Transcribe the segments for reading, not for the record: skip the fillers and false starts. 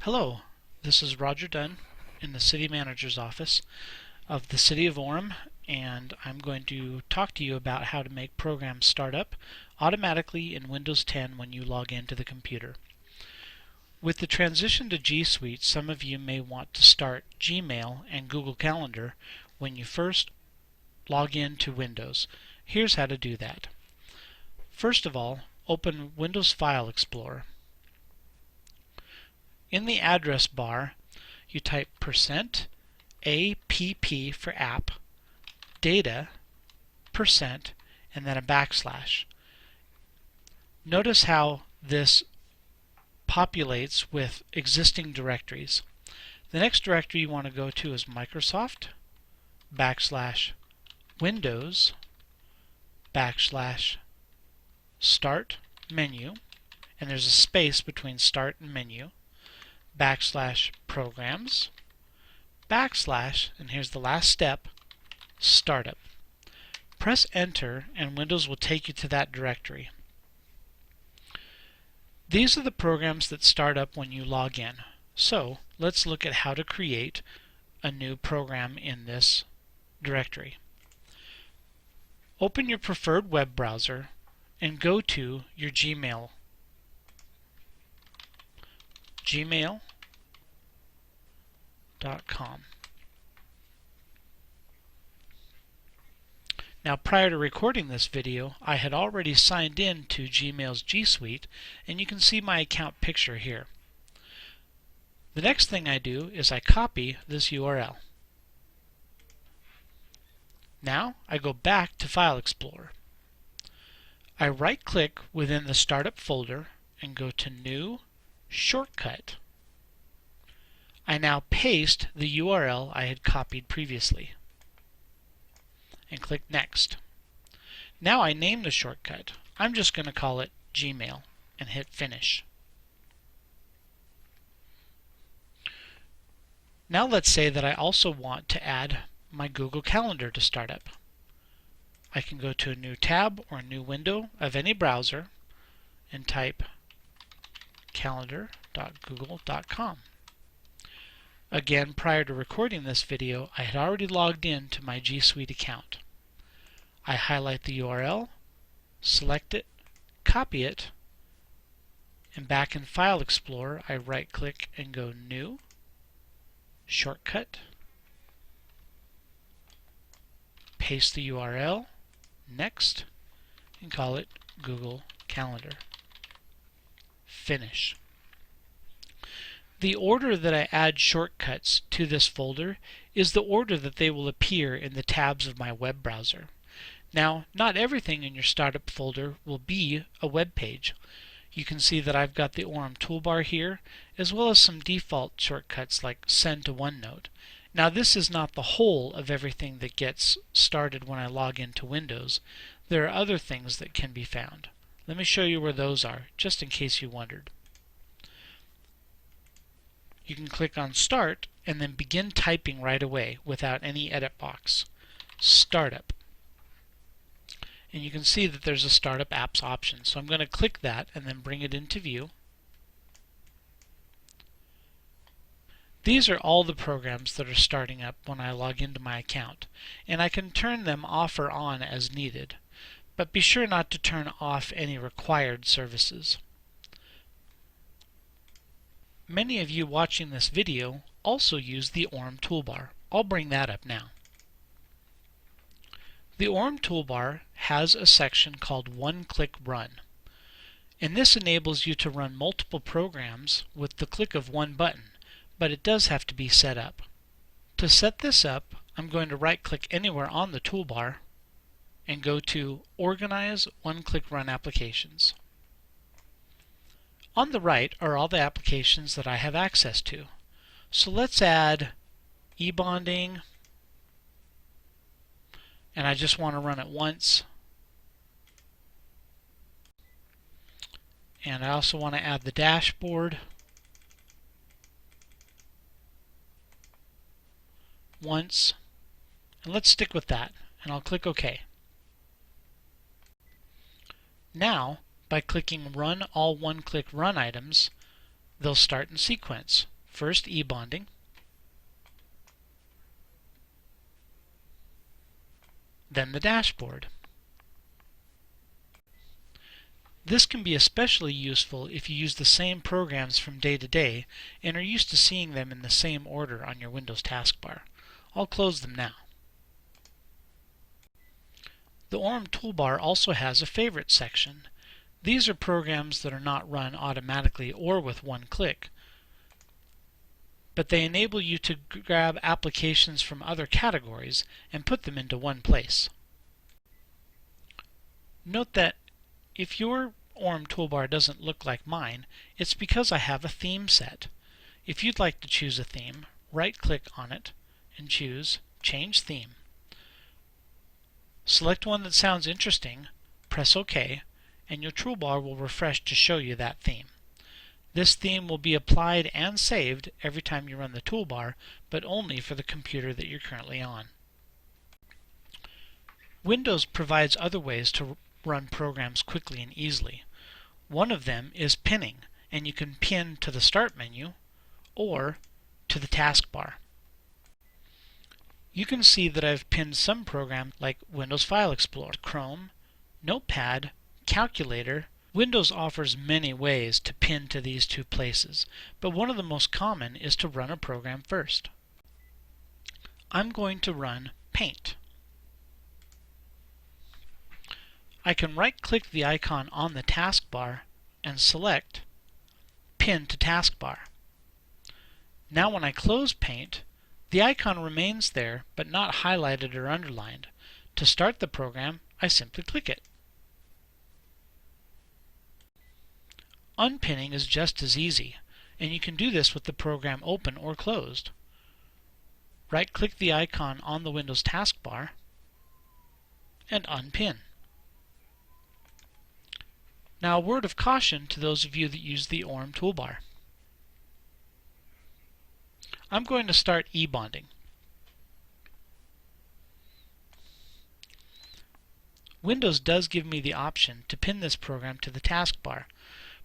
Hello, this is Roger Dunn in the City Manager's Office of the City of Orem, and I'm going to talk to you about how to make programs start up automatically in Windows 10 when you log into the computer. With the transition to G Suite, some of you may want to start Gmail and Google Calendar when you first log into Windows. Here's how to do that. First of all, open Windows File Explorer. In the address bar, you type %app for app, data, %, and then a backslash. Notice how this populates with existing directories. The next directory you want to go to is Microsoft, \Windows, \Start menu, and there's a space between Start and Menu, \Programs, and here's the last step, Startup. Press Enter and Windows will take you to that directory. These are the programs that start up when you log in. So let's look at how to create a new program in this directory. Open your preferred web browser and go to your gmail.com. Now, prior to recording this video, I had already signed in to Gmail's G Suite, and you can see my account picture here. The next thing I do is I copy this URL. Now I go back to File Explorer. I right-click within the Startup folder and go to New, Shortcut. I now paste the URL I had copied previously and click Next. Now I name the shortcut. I'm just going to call it Gmail and hit Finish. Now let's say that I also want to add my Google Calendar to start up. I can go to a new tab or a new window of any browser and type calendar.google.com. Again, prior to recording this video, I had already logged in to my G Suite account. I highlight the URL, select it, copy it, and back in File Explorer, I right-click and go New, Shortcut, paste the URL, Next, and call it Google Calendar. Finish. The order that I add shortcuts to this folder is the order that they will appear in the tabs of my web browser. Now, not everything in your startup folder will be a web page. You can see that I've got the Orem toolbar here, as well as some default shortcuts like Send to OneNote. Now, this is not the whole of everything that gets started when I log into Windows. There are other things that can be found. Let me show you where those are, just in case you wondered. You can click on Start and then begin typing right away without any edit box. Startup. And you can see that there's a Startup Apps option. So I'm going to click that and then bring it into view. These are all the programs that are starting up when I log into my account, and I can turn them off or on as needed. But be sure not to turn off any required services. Many of you watching this video also use the Orem toolbar. I'll bring that up now. The Orem toolbar has a section called One-Click Run, and this enables you to run multiple programs with the click of one button, but it does have to be set up. To set this up, I'm going to right-click anywhere on the toolbar and go to Organize One-Click Run Applications. On the right are all the applications that I have access to. So let's add e-bonding, and I just want to run it once. And I also want to add the dashboard once. And let's stick with that, and I'll click OK. Now, by clicking Run All One-Click Run Items, they'll start in sequence. First e-bonding, then the dashboard. This can be especially useful if you use the same programs from day to day and are used to seeing them in the same order on your Windows taskbar. I'll close them now. The Orem toolbar also has a Favorites section. These are programs that are not run automatically or with one click, but they enable you to grab applications from other categories and put them into one place. Note that if your Orem toolbar doesn't look like mine, it's because I have a theme set. If you'd like to choose a theme, right-click on it and choose Change Theme. Select one that sounds interesting, press OK, and your toolbar will refresh to show you that theme. This theme will be applied and saved every time you run the toolbar, but only for the computer that you're currently on. Windows provides other ways to run programs quickly and easily. One of them is pinning, and you can pin to the Start menu or to the taskbar. You can see that I've pinned some programs like Windows File Explorer, Chrome, Notepad, Calculator. Windows offers many ways to pin to these two places, but one of the most common is to run a program first. I'm going to run Paint. I can right-click the icon on the taskbar and select Pin to Taskbar. Now when I close Paint, the icon remains there but not highlighted or underlined. To start the program, I simply click it. Unpinning is just as easy, and you can do this with the program open or closed. Right-click the icon on the Windows taskbar and unpin. Now a word of caution to those of you that use the Orem toolbar. I'm going to start e-bonding. Windows does give me the option to pin this program to the taskbar,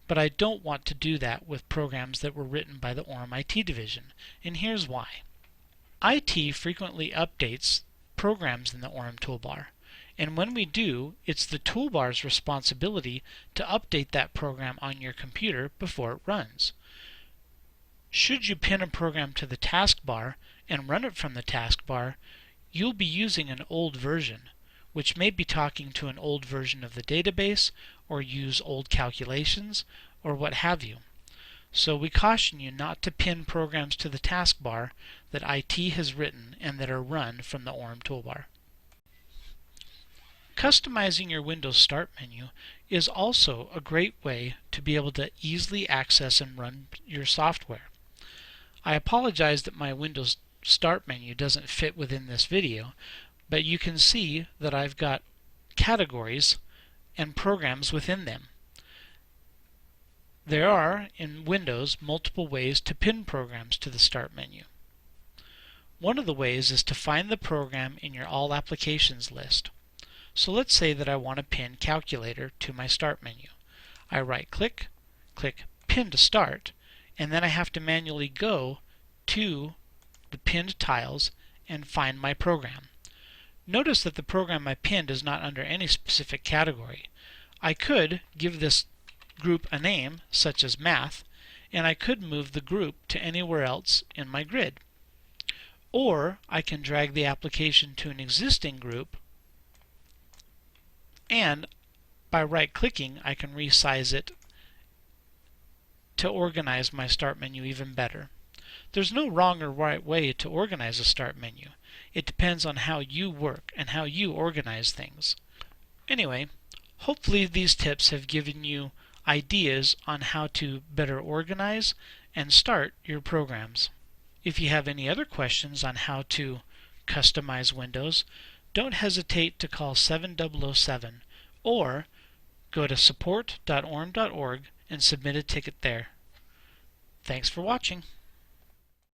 but I don't want to do that with programs that were written by the Orem IT division, and here's why. IT frequently updates programs in the Orem toolbar, and when we do, it's the toolbar's responsibility to update that program on your computer before it runs. Should you pin a program to the taskbar and run it from the taskbar, you'll be using an old version, which may be talking to an old version of the database or use old calculations or what have you. So we caution you not to pin programs to the taskbar that IT has written and that are run from the Orem toolbar. Customizing your Windows Start menu is also a great way to be able to easily access and run your software. I apologize that my Windows Start menu doesn't fit within this video, but you can see that I've got categories and programs within them. There are, in Windows, multiple ways to pin programs to the Start menu. One of the ways is to find the program in your All Applications list. So let's say that I want to pin Calculator to my Start menu. I right-click, click Pin to Start, and then I have to manually go to the pinned tiles and find my program. Notice that the program I pinned is not under any specific category. I could give this group a name, such as Math, and I could move the group to anywhere else in my grid. Or I can drag the application to an existing group, and by right-clicking I can resize it to organize my Start menu even better. There's no wrong or right way to organize a Start menu. It depends on how you work and how you organize things. Anyway, hopefully these tips have given you ideas on how to better organize and start your programs. If you have any other questions on how to customize Windows, don't hesitate to call 7007 or go to support.orem.org and submit a ticket there. Thanks for watching.